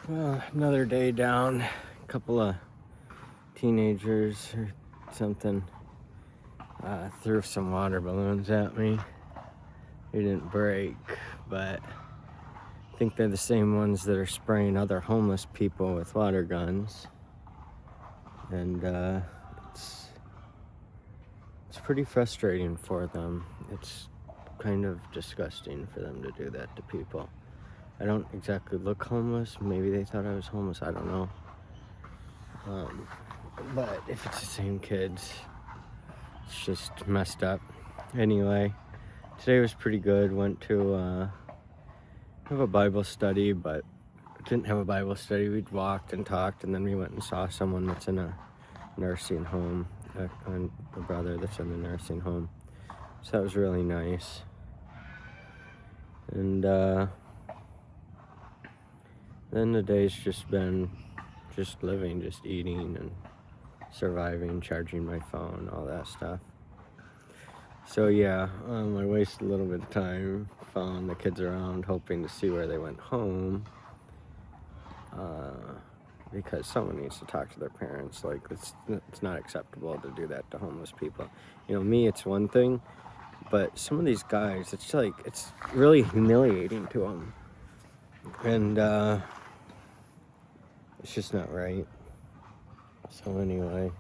Well, another day down. A couple of teenagers or something threw some water balloons at me. They didn't break, but I think they're the same ones that are spraying other homeless people with water guns. And it's pretty frustrating for them. It's kind of disgusting for them to do that to people. I don't exactly look homeless. Maybe they thought I was homeless. I don't know. But if it's the same kids, it's just messed up. Anyway, today was pretty good. Went to have a Bible study, but didn't have a Bible study. We walked and talked, and then we went and saw someone that's in a nursing home, a brother that's in the nursing home. So that was really nice. And then the day's just been just living, just eating and surviving, charging my phone, all that stuff. So yeah, I wasted a little bit of time following the kids around, hoping to see where they went home, because someone needs to talk to their parents. Like, it's not acceptable to do that to homeless people. You know, me, it's one thing, but some of these guys, it's like, it's really humiliating to them. And it's just not right. So anyway,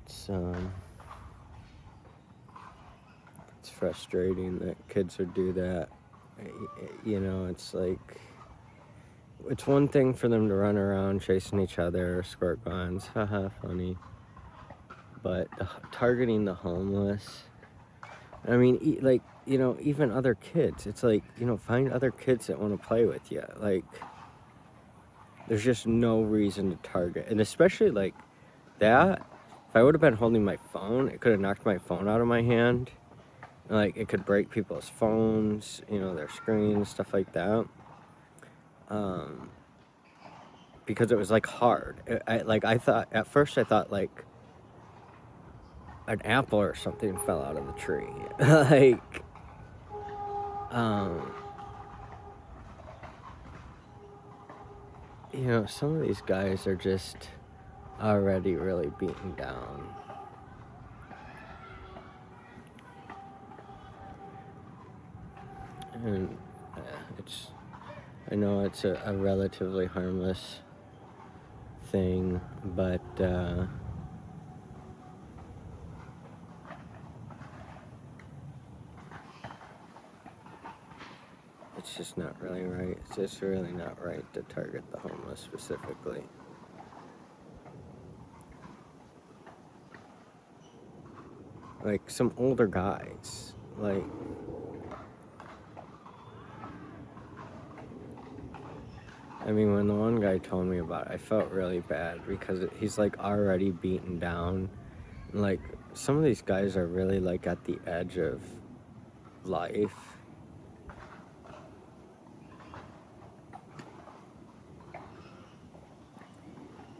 it's frustrating that kids would do that. You know, it's like, it's one thing for them to run around chasing each other, squirt guns, haha, funny. But targeting the homeless, I mean, like, you know, even other kids, it's like, you know, find other kids that want to play with you. Like, there's just no reason to target. And especially like that, if I would have been holding my phone, it could have knocked my phone out of my hand. Like, it could break people's phones, you know, their screens, stuff like that. Because it was like hard. I thought, at first I thought like an apple or something fell out of the tree. Like, you know, some of these guys are just already really beaten down. And I know it's a relatively harmless thing, but it's just not really right. It's just really not right to target the homeless specifically. Like, some older guys, like, I mean, when the one guy told me about it, I felt really bad because he's like already beaten down. And, like, some of these guys are really like at the edge of life.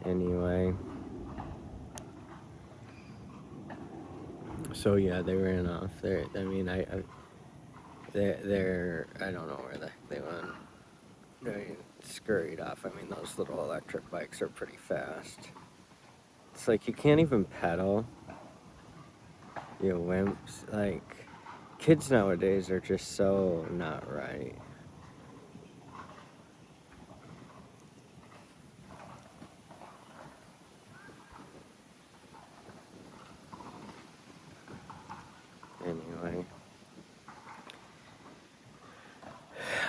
Anyway, so yeah, they ran off. They're I don't know where the heck they went. They scurried off. I mean, those little electric bikes are pretty fast. It's like you can't even pedal. You wimps. Like, kids nowadays are just so not right. Anyway,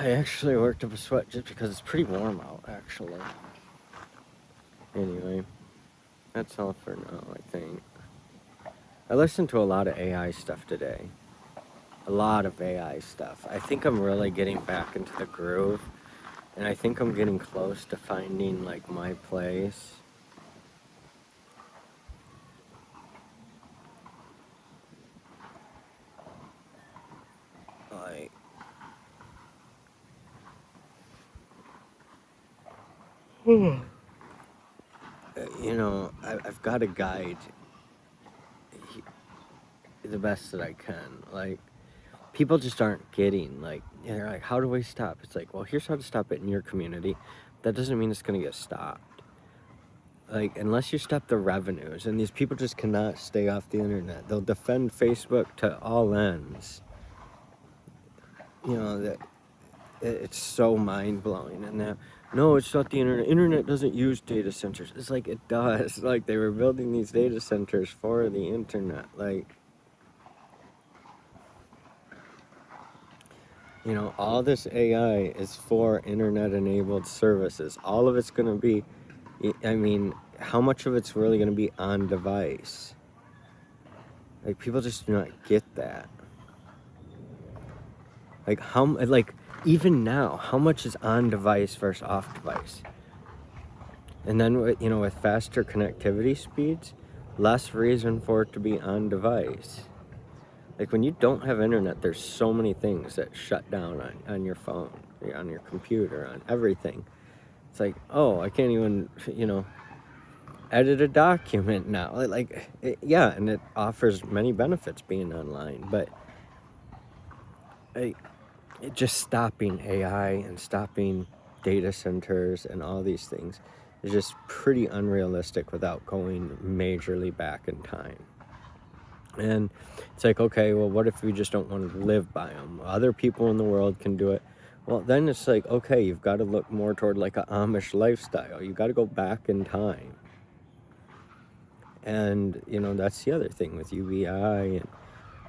I actually worked up a sweat just because it's pretty warm out, actually. Anyway, that's all for now, I think. I listened to a lot of AI stuff today. A lot of AI stuff. I think I'm really getting back into the groove, and I think I'm getting close to finding, like, my place. Like, you know, I've got a guide the best that I can. Like, people just aren't getting, like, they're like, how do we stop? It's like, well, here's how to stop it in your community. That doesn't mean it's going to get stopped. Like, unless you stop the revenues, and these people just cannot stay off the internet. They'll defend Facebook to all ends. You know, that it's so mind-blowing. And now, no, it's not the internet. Internet doesn't use data centers. It's like, it does. Like, they were building these data centers for the internet. Like, you know, all this AI is for internet-enabled services. All of it's going to be, I mean, how much of it's really going to be on device? Like, people just do not get that. Like, even now, how much is on device versus off device? And then, you know, with faster connectivity speeds, less reason for it to be on device. Like, when you don't have internet, there's so many things that shut down on your phone, on your computer, on everything. It's like, oh, I can't even, you know, edit a document now. Yeah, and it offers many benefits being online, but just stopping AI and stopping data centers and all these things is just pretty unrealistic without going majorly back in time. And it's like, okay, well, what if we just don't want to live by them? Other people in the world can do it. Well, then it's like, okay, you've got to look more toward like an Amish lifestyle. You've got to go back in time. And, you know, that's the other thing with UBI.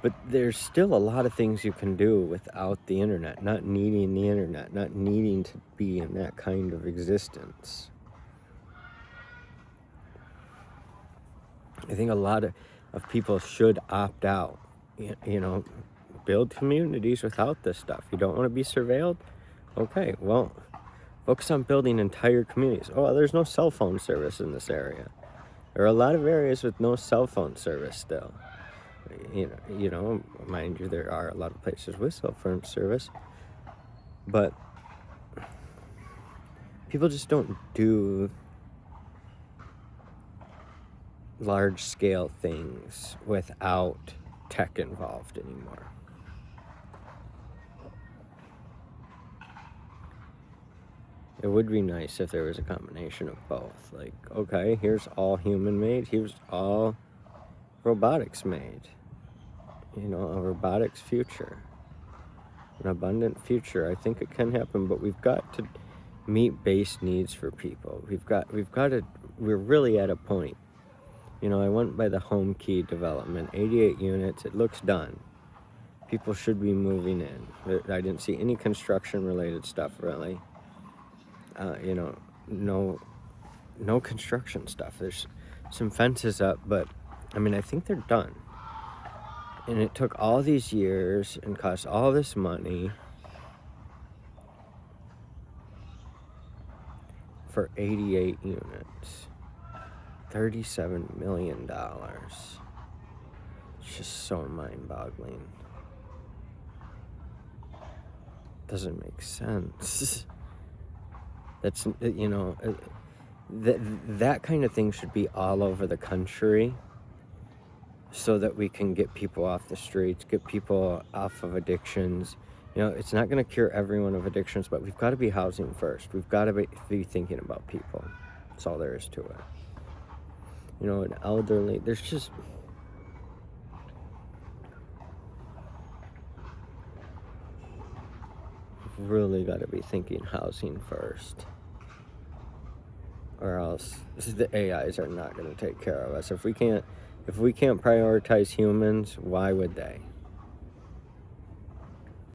But there's still a lot of things you can do without the internet, not needing the internet, not needing to be in that kind of existence. I think a lot of people should opt out, you know, build communities without this stuff. You don't want to be surveilled? Okay, well, focus on building entire communities. Oh, there's no cell phone service in this area. There are a lot of areas with no cell phone service still. You know, mind you, there are a lot of places with cell phone service, but people just don't do large-scale things without tech involved anymore. It would be nice if there was a combination of both. Like, okay, here's all human-made, here's all robotics-made. You know, a robotics future, an abundant future. I think it can happen, but we've got to meet base needs for people. We've got to, we're really at a point. You know, I went by the Home Key development, 88 units, it looks done. People should be moving in. I didn't see any construction related stuff really. You know, no construction stuff. There's some fences up, but I mean, I think they're done. And it took all these years and cost all this money for 88 units. $37 million. It's just so mind-boggling. Doesn't make sense. That's, you know, that kind of thing should be all over the country, so that we can get people off the streets, get people off of addictions. You know, it's not going to cure everyone of addictions, but we've got to be housing first. We've got to be thinking about people. That's all there is to it. You know, an elderly, there's just... We've really got to be thinking housing first. Or else the AIs are not going to take care of us. If we can't prioritize humans, why would they?